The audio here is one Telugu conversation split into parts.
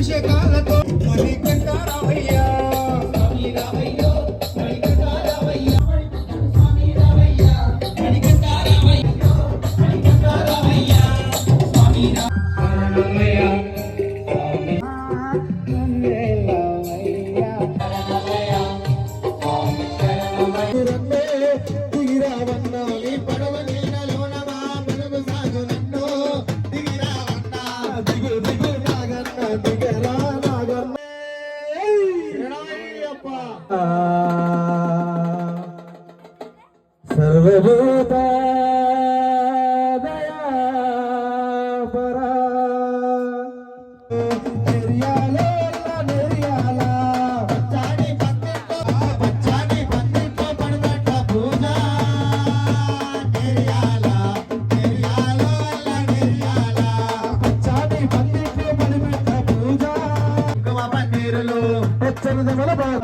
అభిషేకాలతో మణికంఠ రామయ్య స్వామి రామయ్య మణికంఠ రామయ్య స్వామి రామయ్య మణికంఠ రామయ్య మణికంఠ రామయ్య స్వామి రామయ్య సర్వభూత దయాపరా నిర్యాల నిర్యాల పచ్చాని పందిట్లో పడబట్ట పూజ నిర్యాల నిర్యాల నిర్యాల పచ్చాని పందిట్లో పడబట్ట పూజ కుమ పన్నీరులో పచ్చని మొలబాల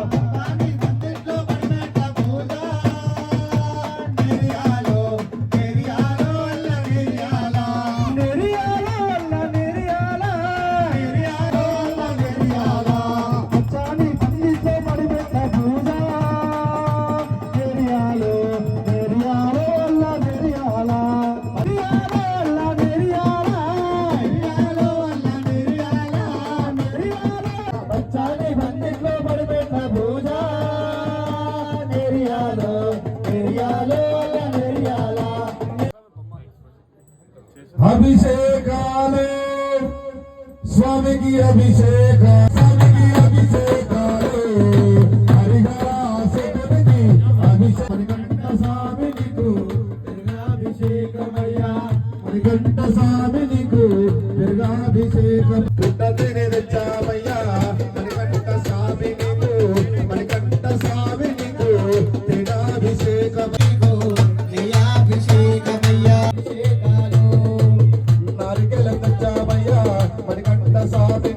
అభిషేకాలు స్వామికి అభిషేక స్వామికి అభిషేకాలు హరిహరాసునికి మణికంఠ స్వామి నీకు దీర్ఘాభిషేకమయ్యా మణికంఠ స్వామి నీకు దీర్ఘాభిషేకం పుట్టతిని తెచ్చామయ్యా మణికంఠ స్వామి నీకు మణికంఠ స్వామి నీకు దీర్ఘాభిషేకం మణికంఠ స్వామి